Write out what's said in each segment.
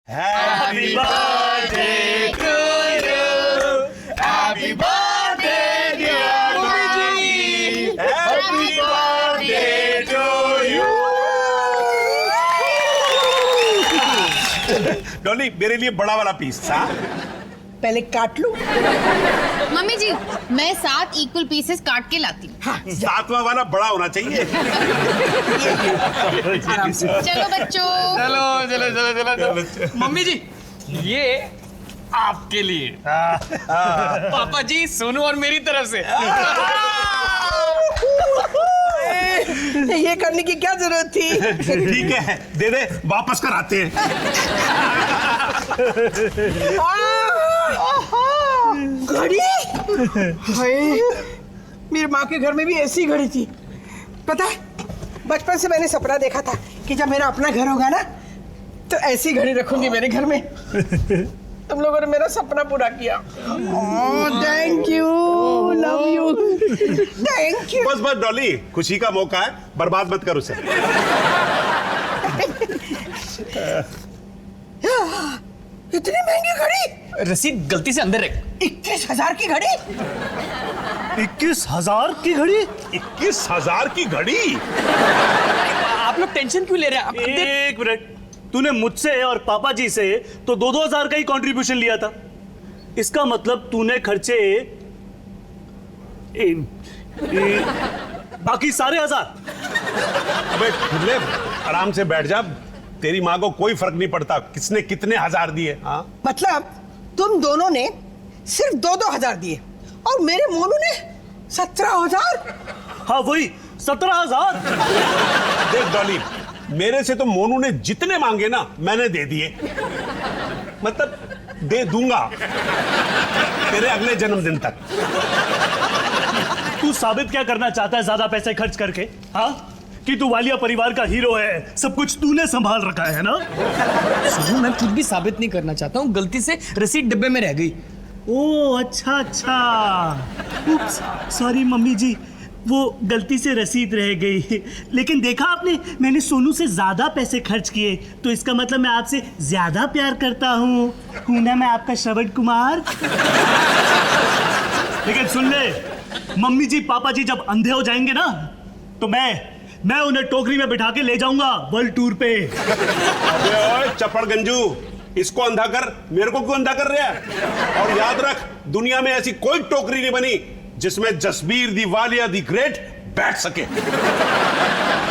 Happy birthday to you. Happy birthday dear Dolly. Happy birthday to you. Dolly मेरे लिए बड़ा वाला पीस था। पहले काट लूं। मम्मी जी मैं 7 इक्वल पीसेस काट के लाती हूँ। हाँ, सातवां वाला बड़ा होना चाहिए। चलो बच्चों। चलो। मम्मी जी ये आपके लिए। पापा जी सोनू और मेरी तरफ से। ये करने की क्या जरूरत थी? ठीक है दे दे, वापस कर आते हैं। घड़ी? हाय, मेरी माँ के घर में भी ऐसी घड़ी थी। पता है बचपन से मैंने सपना देखा था कि जब मेरा अपना घर होगा ना तो ऐसी घड़ी रखूंगी मेरे घर में। तुम लोगों ने मेरा सपना पूरा किया। Thank you, love you, thank you. बस बस डॉली, खुशी का मौका है, बर्बाद मत कर उसे। इतनी महंगी घड़ी? रसीद गलती से अंदर रख। 21,000 की घड़ी? 21,000 की घड़ी? 21,000 की घड़ी? आप लोग टेंशन क्यों ले रहे हैं? आप एक मिनट, तूने मुझसे और पापा जी से तो 2-2 हज़ार का ही कंट्रीब्यूशन लिया था। इसका मतलब तूने खर्चे बाकी सारे 1,000। अबे खुले आराम से बैठ जा, तेरी माँ को कोई फर्क नहीं पड़ता किसने कितने हजार दिए। हाँ मतलब तुम दोनों ने सिर्फ 2-2 हजार दिए और मेरे मोनू ने 17,000? हाँ वही 17,000। देख डॉली, मेरे से तो मोनू ने जितने मांगे ना मैंने दे दिए, मतलब दे दूंगा तेरे अगले जन्मदिन तक। तू साबित क्या करना चाहता है ज्यादा पैसे खर्च करके? हाँ कि तू वालिया परिवार का हीरो है, सब कुछ तूने संभाल रखा है ना? सोनू मैं कुछ भी साबित नहीं करना चाहता हूँ, गलती से रसीद डिब्बे में रह गई। ओ अच्छा अच्छा, उप्स, सॉरी मम्मी जी, वो गलती से रसीद रह गई। लेकिन देखा आपने, मैंने सोनू से ज्यादा पैसे खर्च किए, तो इसका मतलब मैं आपसे ज्यादा प्यार करता हूँ ना मैं आपका श्रवण कुमार। लेकिन सुन ले, मम्मी जी पापा जी जब अंधे हो जाएंगे ना तो मैं उन्हें टोकरी में बिठा के ले जाऊंगा वर्ल्ड टूर पे। अबे ओए चपड़ गंजू, इसको अंधा कर, मेरे को क्यों अंधा कर रहा है? और याद रख, दुनिया में ऐसी कोई टोकरी नहीं बनी जिसमें जसबीर दी वालिया दी ग्रेट बैठ सके।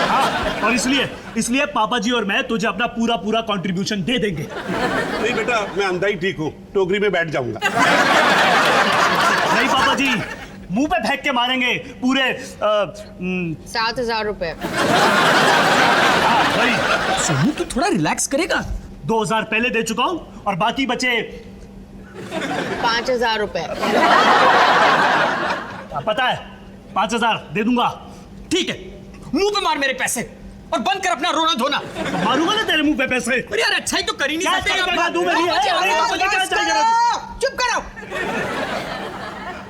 हाँ, और इसलिए पापा जी और मैं तुझे अपना पूरा कंट्रीब्यूशन दे देंगे। नहीं बेटा, मैं अंधा ही ठीक हूँ, टोकरी में बैठ जाऊंगा। नहीं पापा जी, मुंह पे फेंक के मारेंगे पूरे 7,000 रुपए। भाई सोनू तू थोड़ा रिलैक्स करेगा? 2,000 पहले दे चुका हूँ और बाकी बचे 5,000 रुपए। पता है 5,000 दे दूंगा। ठीक है, मुंह पे मार मेरे पैसे और बंद कर अपना रोना धोना। मारूंगा ना तेरे मुंह पे पैसे। अरे यार अच्छाई तो कर ही नहीं क्या सकते करना आप। तू मेरी है? अरे पापा जी, क्या चाहिए? चुप करो।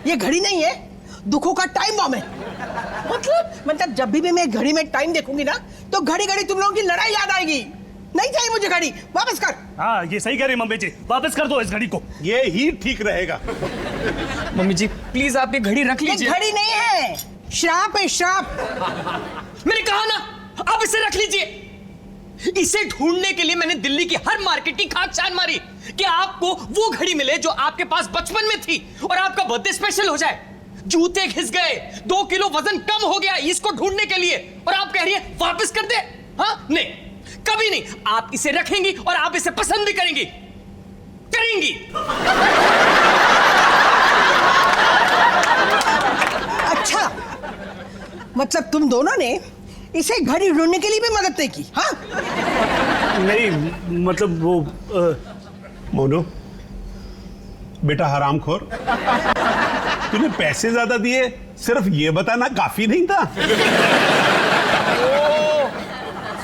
ये घड़ी नहीं है, दुखों का टाइम बॉम्ब है। मतलब जब भी मैं घड़ी में टाइम देखूंगी ना तो घड़ी घड़ी तुम लोगों की लड़ाई याद आएगी। नहीं चाहिए मुझे घड़ी, वापस कर। हाँ ये सही कह रही मम्मी जी, वापस कर दो इस घड़ी को। ये ही ठीक रहेगा। मम्मी जी प्लीज आप ये घड़ी रख ये लीजिए। घड़ी नहीं है, श्राप है, श्राप। मैंने कहा ना, आप इसे रख लीजिए। इसे ढूंढने के लिए मैंने दिल्ली की हर मार्केट की खाक छान मारी कि आपको वो घड़ी मिले जो आपके पास बचपन में थी और आपका बर्थडे स्पेशल हो जाए। जूते घिस गए, 2 किलो वजन कम हो गया इसको ढूंढने के लिए, और आप कह रही हैं वापस कर दे? हाँ नहीं, कभी नहीं। आप इसे रखेंगी और आप इसे पसंद भी करेंगी। अच्छा, मतलब तुम दोनों ने इसे घड़ी ढूंढने के लिए भी मदद नहीं की? हाँ नहीं मतलब वो मोनू बेटा हरामखोर, तूने पैसे ज्यादा दिए, सिर्फ ये बताना काफी नहीं था?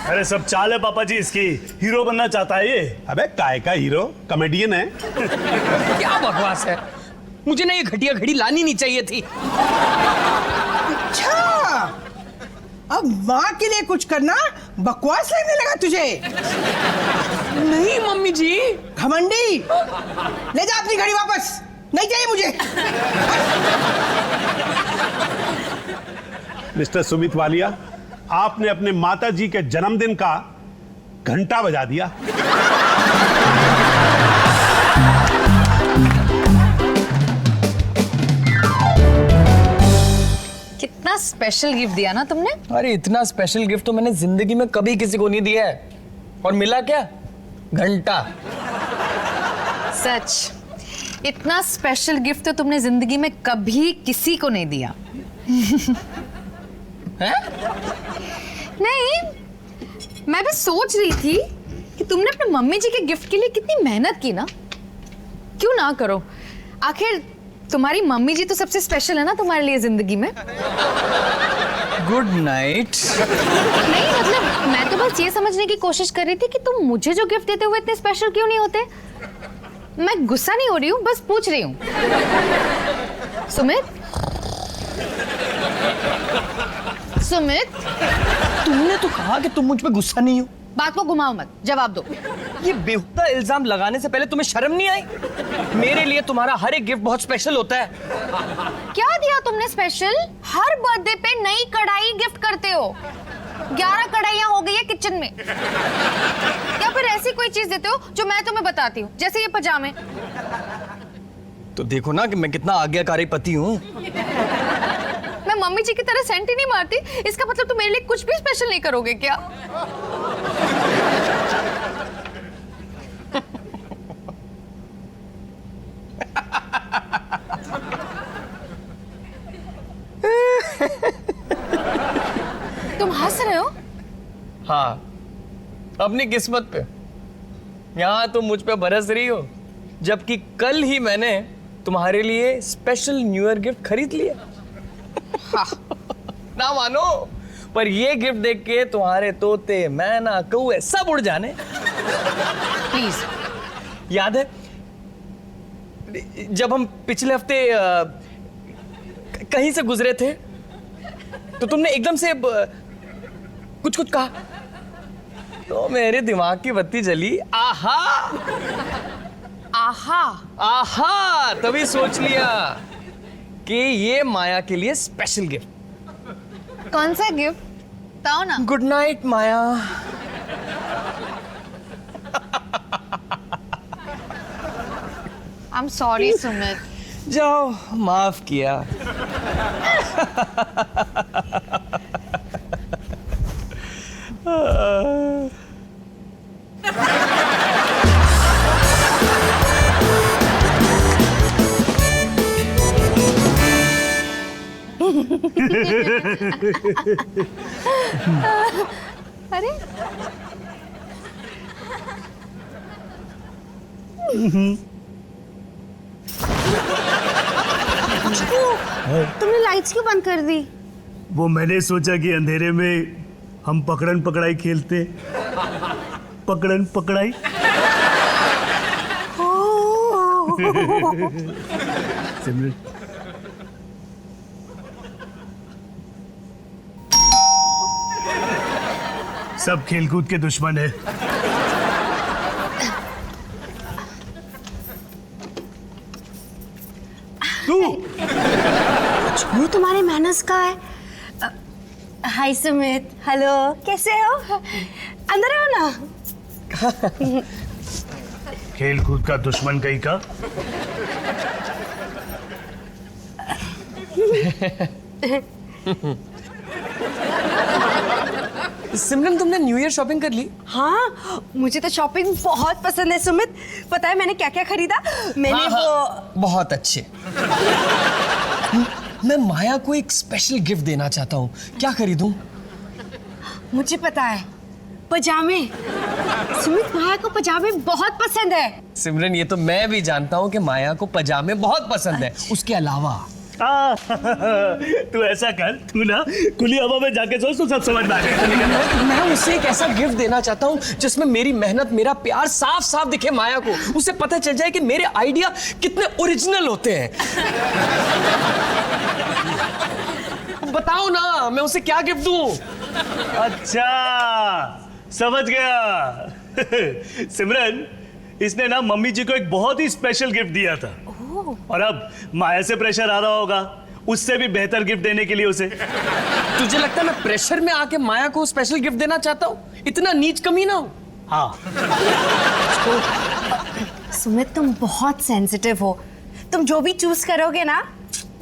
अरे सब चाल है पापा जी इसकी, हीरो बनना चाहता है ये। अबे काय का हीरो, कॉमेडियन है। क्या बकवास है, मुझे ना ये घटिया घड़ी लानी नहीं चाहिए थी। अच्छा, अब माँ के लिए कुछ करना बकवास लगने लगा तुझे? नहीं मम्मी मम्मी जी। घमंडी, ले जा अपनी घड़ी वापस, नहीं चाहिए मुझे। मिस्टर सुमित वालिया, आपने अपने माता जी के जन्मदिन का घंटा बजा दिया। कितना स्पेशल गिफ्ट दिया ना तुमने। अरे इतना स्पेशल गिफ्ट तो मैंने जिंदगी में कभी किसी को नहीं दिया है। और मिला क्या? घंटा। सच, इतना स्पेशल गिफ्ट तो तुमने जिंदगी में कभी किसी को नहीं दिया। है? नहीं, मैं भी सोच रही थी कि तुमने अपने मम्मी जी के गिफ्ट के लिए कितनी मेहनत की ना। क्यों ना करो, आखिर तुम्हारी मम्मी जी तो सबसे स्पेशल है ना तुम्हारे लिए जिंदगी में। Good night. नहीं मतलब मैं तो बस ये समझने की कोशिश कर रही थी कि तुम मुझे जो गिफ्ट देते हुए इतने स्पेशल क्यों नहीं होते। मैं गुस्सा नहीं हो रही हूँ, बस पूछ रही हूँ। सुमित, सुमित, तुमने तो कहा कि तुम मुझ पे गुस्सा नहीं हो। बात को घुमाओ मत, जवाब दो। ये बेहुदा इल्जाम लगाने से पहले तुम्हें शर्म नहीं आई? मेरे लिए तुम्हारा हर एक गिफ्ट बहुत स्पेशल होता है। क्या दिया तुमने स्पेशल? हर बर्थडे पे नई कढ़ाई गिफ्ट करते हो। 11 कढ़ाइयां हो गई है किचन में। या फिर ऐसी कोई चीज देते हो जो मैं तुम्हें बताती हूँ, जैसे ये पजामे। तो देखो ना कि मैं कितना आज्ञाकारी पति हूँ। मैं मम्मी जी की तरह सेंट ही नहीं मारती, इसका मतलब तुम मेरे लिए कुछ भी स्पेशल नहीं करोगे क्या? तुम हंस रहे हो? हाँ, अपनी किस्मत पे। यहाँ तुम मुझ पे बरस रही हो, जबकि कल ही मैंने तुम्हारे लिए स्पेशल न्यू ईयर गिफ्ट खरीद लिया। ना मानो, पर ये गिफ्ट देख के तुम्हारे तोते, मैना, कौवे सब उड़ जाने। प्लीज। याद है जब हम पिछले हफ्ते कहीं से गुजरे थे, तो तुमने एकदम से कुछ कुछ कहा, तो मेरे दिमाग की बत्ती जली। आहा आहा, आहा, तभी सोच लिया कि ये माया के लिए स्पेशल गिफ्ट। कौन सा गिफ्ट बताओ ना। Good night Maya. I am sorry Sumit. जाओ, माफ किया। अरे तुमने लाइट्स क्यों बंद कर दी? वो मैंने सोचा कि अंधेरे में हम पकड़न पकड़ाई खेलते। पकड़न पकड़ाई। सिमरन, सब खेलकूद के दुश्मन है। तू वो तुम्हारे मैनर्स का है। हाय सुमित, हेलो, कैसे हो? अंदर आओ ना। खेलकूद का दुश्मन कहीं का। सिमरन, तुमने न्यू ईयर शॉपिंग कर ली? हाँ, मुझे तो शॉपिंग बहुत पसंद है सुमित। पता है मैंने क्या क्या खरीदा? मैंने हाँ, बहुत अच्छे। मैं माया को एक स्पेशल गिफ्ट देना चाहता हूँ, क्या खरीदूं? मुझे पता है, पजामे। सुमित, माया को पजामे बहुत पसंद है। सिमरन, ये तो मैं भी जानता हूँ कि माया को पजामे बहुत पसंद है। उसके अलावा तू ऐसा कर, तू ना खुली हवा में जाके सोच, तू सब समझ में आ जाएगा। मैं उसे एक ऐसा गिफ्ट देना चाहता हूँ जिसमें मेरी मेहनत, मेरा प्यार साफ साफ दिखे माया को। उसे पता चल जाए कि मेरे आइडिया कितने ओरिजिनल होते हैं। बताओ ना, मैं उसे क्या गिफ्ट दूं? अच्छा, समझ गया। सिमरन, इसने ना मम्मी जी को एक बहुत ही स्पेशल गिफ्ट दिया था। और अब माया से प्रेशर आ रहा होगा उससे भी बेहतर गिफ्ट देने के लिए उसे। तुझे लगता है मैं प्रेशर में आके माया को स्पेशल गिफ्ट देना चाहता हूँ? इतना नीच कमी ना हो। हाँ, सुमित तुम बहुत सेंसिटिव हो, तुम जो भी चूज करोगे ना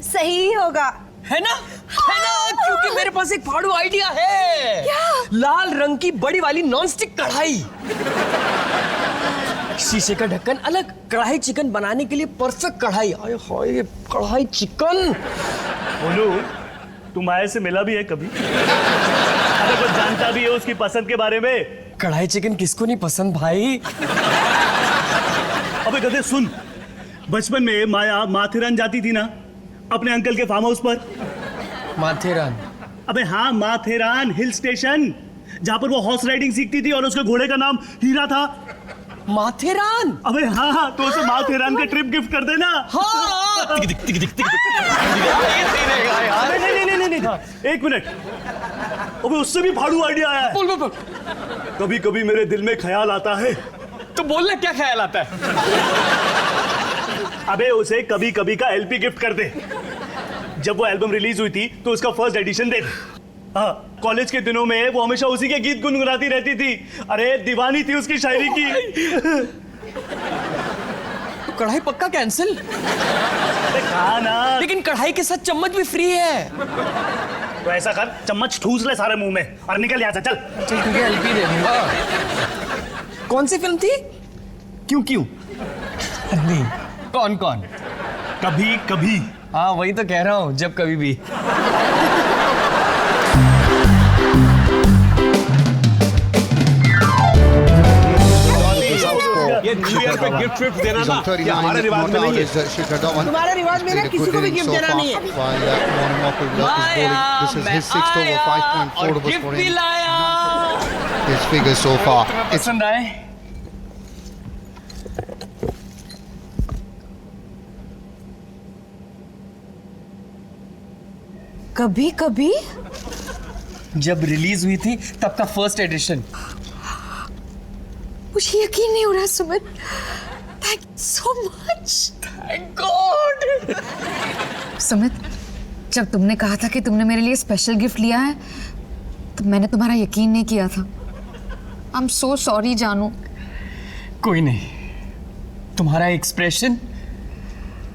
सही ही होगा। है ना? है ना? क्योंकि मेरे पास एक फाड़ू आइडिया है। क्या? लाल रंग की बड़ी वाली नॉनस्टिक कढ़ाई, शीशे का ढक्कन अलग, कढ़ाई चिकन बनाने के लिए परफेक्ट कढ़ाई। आय हाय, कढ़ाई चिकन। बोलू तू माया से मिला भी है कभी? अरे कुछ जानता भी है उसकी पसंद के बारे में? कढ़ाई चिकन किसको नहीं पसंद भाई? अबे गधे सुन, बचपन में माया माथेरान जाती थी ना अपने अंकल के फार्म हाउस पर। माथेरान? अबे हाँ, माथेरान हिल स्टेशन, जहां पर वो हॉर्स राइडिंग सीखती थी और उसके घोड़े का नाम हीरा था। माथेरान? अबे हाँ, तो उसे माथेरान का ट्रिप गिफ्ट कर देना। हाँ। नहीं, एक मिनट, अबे उससे भी फाड़ू आइडिया आया है। बोल बोल बोल। कभी कभी मेरे दिल में ख्याल आता है। तो बोलना, क्या ख्याल आता है? अबे उसे कभी कभी का एलपी गिफ्ट कर दे। जब वो एल्बम रिलीज हुई थी तो उसका फर्स्ट एडिशन दे। हाँ, कॉलेज के दिनों में वो हमेशा उसी के गीत गुनगुनाती रहती थी। अरे दीवानी थी उसकी शायरी की। तो कढ़ाई पक्का कैंसिल? अरे कहा ना। लेकिन कढ़ाई के साथ चम्मच भी फ्री है। तो ऐसा कर, चम्मच ठूस ले सारे मुंह में और निकल यहाँ से, चल। चल तुझे एलपी दे दूंगा। कौन सी फिल्म थी? क्यों क्यों? नहीं, कौन कौन? कभी कभी। हाँ वही तो कह रहा हूँ, जब कभी भी। ये न्यू ईयर पे गिफ्ट विफ्ट देना था, ये हमारे रिवाज में नहीं है। तुम्हारे रिवाज में ना किसी को भी गिफ्ट देना नहीं है। This is his sixth over, 5.4 overs gift for भी him. लाया। His figures so far. It's पसंद आए? कभी कभी जब रिलीज हुई थी तब का फर्स्ट एडिशन। मुझे यकीन नहीं हो रहा Sumit, thank you so much. Thank God. Sumit, जब तुमने कहा था कि तुमने मेरे लिए स्पेशल गिफ्ट लिया है तो मैंने तुम्हारा यकीन नहीं किया था। आई एम सो सॉरी जानू। कोई नहीं, तुम्हारा एक्सप्रेशन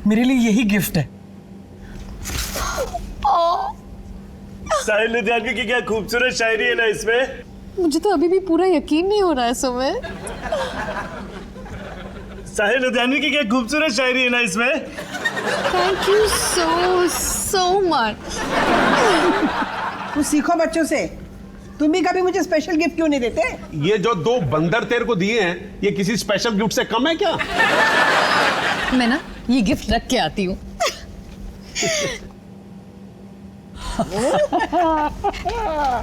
मेरे लिए यही गिफ्ट है। साहिल लुधियानवी की क्या खूबसूरत शायरी है ना इसमें। मुझे तो अभी भी पूरा यकीन नहीं हो रहा है सुमित। साहिल लुधियानवी की क्या खूबसूरत शायरी है ना इसमें। Thank you so so much. कुछ सीखो बच्चों से। तुम भी कभी मुझे स्पेशल गिफ्ट क्यों नहीं देते? ये जो 2 बंदर तेरे को दिए हैं, ये किसी स्पेशल गिफ्ट से कम है क्या? मैं ना ये गिफ्ट रख के आती हूँ।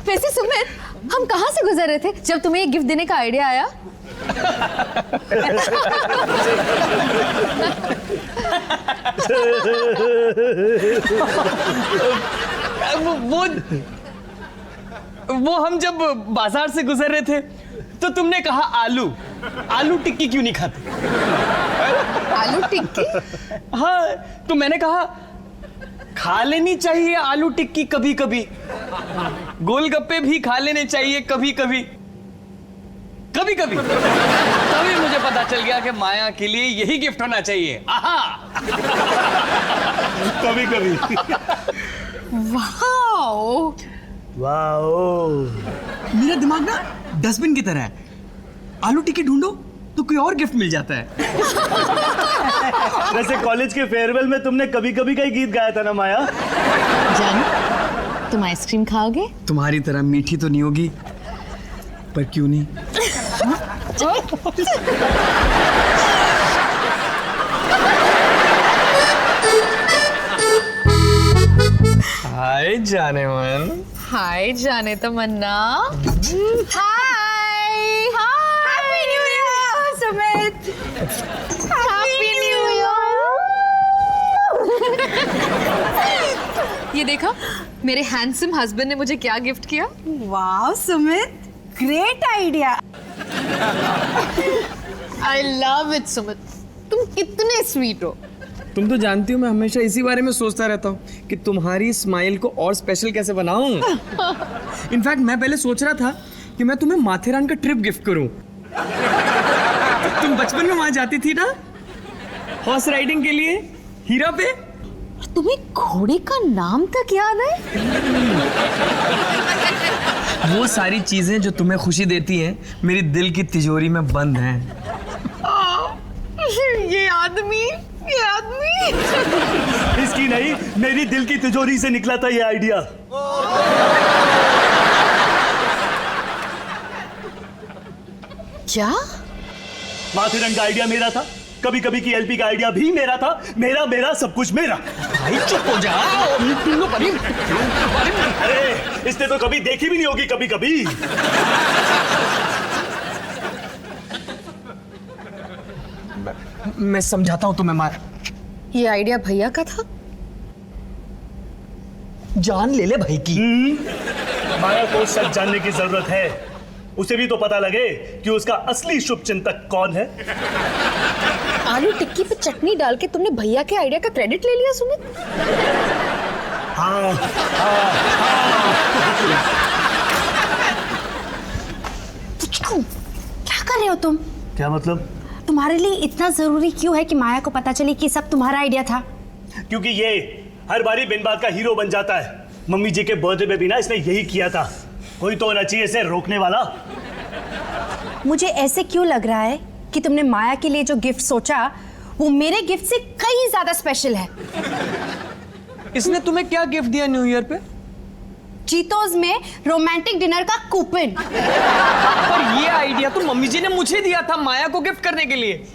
वैसे सुमित, हम कहाँ से गुजर रहे थे जब तुम्हें ये गिफ्ट देने का आइडिया आया? वो हम जब बाजार से गुजर रहे थे तो तुमने कहा आलू टिक्की क्यों नहीं खाते? आलू टिक्की? हाँ, तो मैंने कहा खा लेनी चाहिए आलू टिक्की कभी कभी, गोलगप्पे भी खा लेने चाहिए कभी कभी। तभी मुझे पता चल गया कि माया के लिए यही गिफ्ट होना चाहिए। आहा। कभी कभी। वाओ। वाओ। मेरा दिमाग ना डस्टबिन की तरह है, आलू टिक्की ढूंढो तो कोई और गिफ्ट मिल जाता है। वैसे कॉलेज के फेयरवेल में तुमने कभी कभी का ही गीत गाया था ना माया। जानू, तुम आइसक्रीम खाओगे? तुम्हारी तरह मीठी तो नहीं होगी, पर क्यों नहीं। हाय जाने मन। हाय जाने तमन्ना। Hi happy new year Sumit. Happy new year. ये देखा, मेरे हैंडसम हस्बैंड ने मुझे क्या गिफ्ट किया। वाह Sumit, great idea. I love it Sumit, तुम कितने स्वीट हो। तुम तो जानती हो मैं हमेशा इसी बारे में सोचता रहता हूँ कि तुम्हारी स्माइल को और स्पेशल कैसे बनाऊं। इनफैक्ट मैं पहले सोच रहा था कि मैं तुम्हें माथेरान का ट्रिप गिफ्ट करूं। तुम बचपन में वहां जाती थी ना हॉर्स राइडिंग के लिए हीरा पे। तुम्हें घोड़े का नाम तक याद है? वो सारी चीजें जो तुम्हें खुशी देती हैं मेरी दिल की तिजोरी में बंद हैं। ये आदमी इसकी नहीं, मेरी दिल की तिजोरी से निकला था ये आइडिया। क्या? माथेरन का आइडिया मेरा था, कभी कभी की एलपी का आइडिया भी मेरा था। मेरा सब कुछ मेरा। भाई चुप हो जाओ। अरे इसने तो कभी देखी भी नहीं होगी कभी कभी। मैं समझाता हूं तुम्हें। ये आइडिया भैया का था? जान ले ले भाई की। माया को सच जानने की जरूरत है। उसे भी तो पता लगे कि उसका असली शुभ चिंतक कौन है। आलू टिक्की पे चटनी डाल के तुमने भैया के आइडिया का क्रेडिट ले लिया सुमित? हाँ। क्या कर रहे हो तुम? क्या मतलब? तुम्हारे लिए इतना जरूरी क्यों है कि माया को पता चले कि सब तुम्हारा आइडिया था? क्योंकि ये हर बारी बिन बात का हीरो बन जाता है। मम्मी जी के बर्थडे पे भी ना इसने यही किया था। कोई तो होना चाहिए इसे रोकने वाला। मुझे ऐसे क्यों लग रहा है कि तुमने माया के लिए जो गिफ्ट सोचा वो मेरे गिफ्ट से कहीं ज्यादा स्पेशल है। इसने तुम्हें क्या गिफ्ट दिया न्यू ईयर पे? चीतोज में रोमांटिक डिनर का कूपन। पर ये आइडिया तो मम्मी जी ने मुझे दिया था माया को गिफ्ट करने के लिए।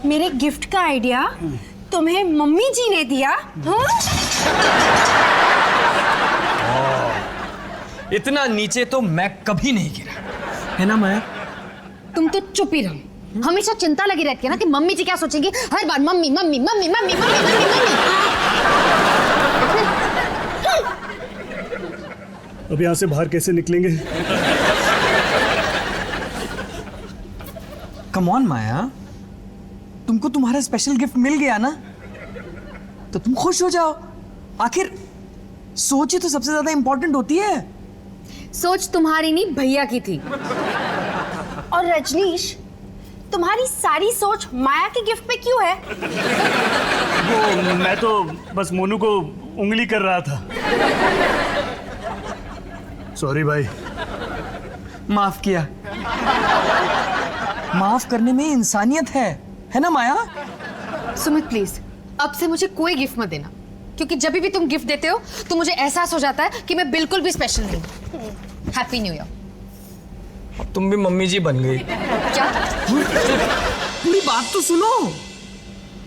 मेरे गिफ्ट का आइडिया तुम्हें मम्मी जी ने दिया? इतना नीचे तो मैं कभी नहीं गिरा, है ना माया? तुम तो चुप ही रहो। हमेशा चिंता लगी रहती है ना कि मम्मी जी क्या सोचेंगी। हर बार mummy mummy mummy mummy mummy mummy mummy. अब यहाँ से बाहर कैसे निकलेंगे? कम ऑन माया, तुमको तुम्हारा स्पेशल गिफ्ट मिल गया ना, तो तुम खुश हो जाओ। आखिर सोच ही तो सबसे ज्यादा इंपॉर्टेंट होती है। सोच तुम्हारी नहीं भैया की थी। और रजनीश, तुम्हारी सारी सोच माया के गिफ्ट पे क्यों है? वो मैं तो बस मोनू को उंगली कर रहा था। सॉरी भाई। माफ किया। माफ करने में इंसानियत है ना माया? सुमित प्लीज अब से मुझे कोई गिफ्ट मत देना, क्योंकि जब भी तुम गिफ्ट देते हो तो मुझे एहसास हो जाता है कि मैं बिल्कुल भी स्पेशल नहीं हूँ। Happy new year. तुम भी मम्मी जी बन गई। क्या? पूरी बात तो सुनो।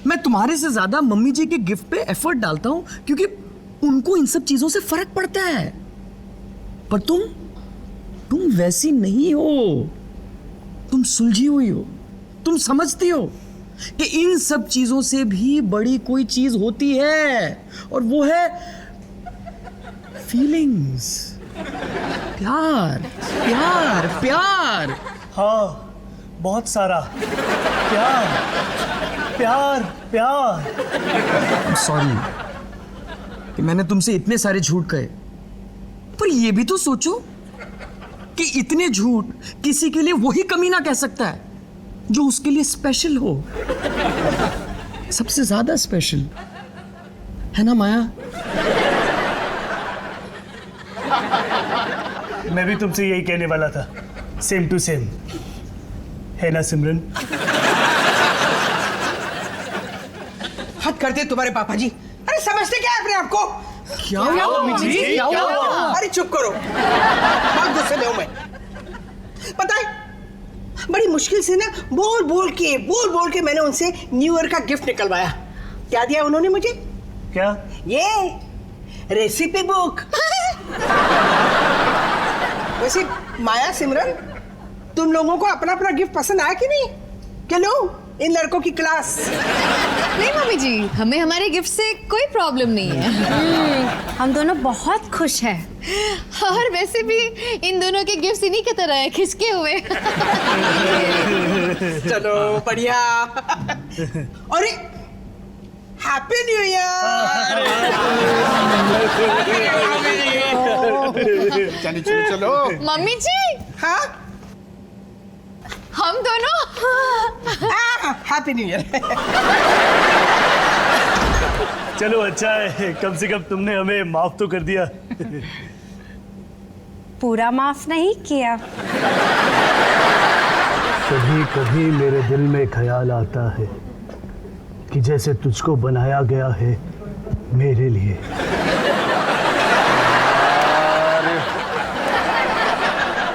मैं तुम्हारे से ज्यादा मम्मी जी के गिफ्ट पे एफर्ट डालता हूँ क्योंकि उनको इन सब चीजों से फर्क पड़ता है। पर तुम वैसी नहीं हो। तुम सुलझी हुई हो। तुम समझती हो कि इन सब चीजों से भी बड़ी कोई चीज होती है, और वो है फीलिंग्स। प्यार प्यार प्यार। हाँ, बहुत सारा प्यार प्यार प्यार। सॉरी कि मैंने तुमसे इतने सारे झूठ कहे, पर ये भी तो सोचो कि इतने झूठ किसी के लिए वही कमीना कह सकता है जो उसके लिए स्पेशल हो, सबसे ज्यादा स्पेशल, है ना माया? मैं भी तुमसे यही कहने वाला था। सेम टू सेम, है ना सिमरन? हद करते तुम्हारे पापा जी। अरे समझते क्या है अपने आप को? क्या हुआ मम्मी जी? क्या हुआ? अरे चुप करो, बहुत गुस्से में हूं मैं। पता है, बड़ी मुश्किल से ना बोल बोल के मैंने उनसे न्यू ईयर का गिफ्ट निकलवाया। क्या दिया उन्होंने मुझे? क्या? ये रेसिपी बुक। वैसे माया, सिमरन, तुम लोगों को अपना अपना गिफ्ट पसंद आया कि नहीं? क्या लो, इन लड़कों की क्लास। नहीं मम्मी जी, हमें हमारे गिफ्ट से कोई प्रॉब्लम नहीं है। हम दोनों बहुत खुश हैं। और वैसे भी इन दोनों के गिफ्ट इन्हीं की तरह है, खिसके हुए। चलो बढ़िया। अरे हैप्पी न्यू ईयर। चलो चलो चलो। मम्मी जी, हाँ हम दोनों हैप्पी न्यू ईयर। चलो अच्छा है, कम से कम तुमने हमें माफ तो कर दिया। पूरा माफ नहीं किया। कभी कभी मेरे दिल में ख्याल आता है कि जैसे तुझको बनाया गया है मेरे लिए।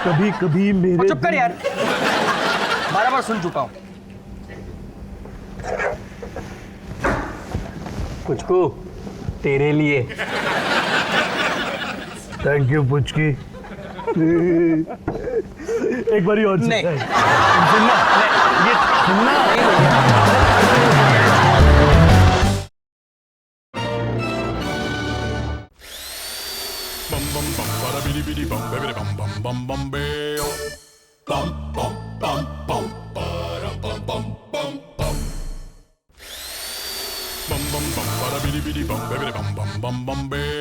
कभी कभी मेरे चुप कर यार, बार बार सुन चुका हूं। पुचकू, तेरे लिए। Thank you Puchki. एक बारी और नहीं। सुनना, ये सुनना। bum bum bum bada bidi bidi bum baby bum bum bum bum beo bum bum bum bum bada bum bum bum bum bum bum bum bada bidi bidi bum baby bum bum bum bum beo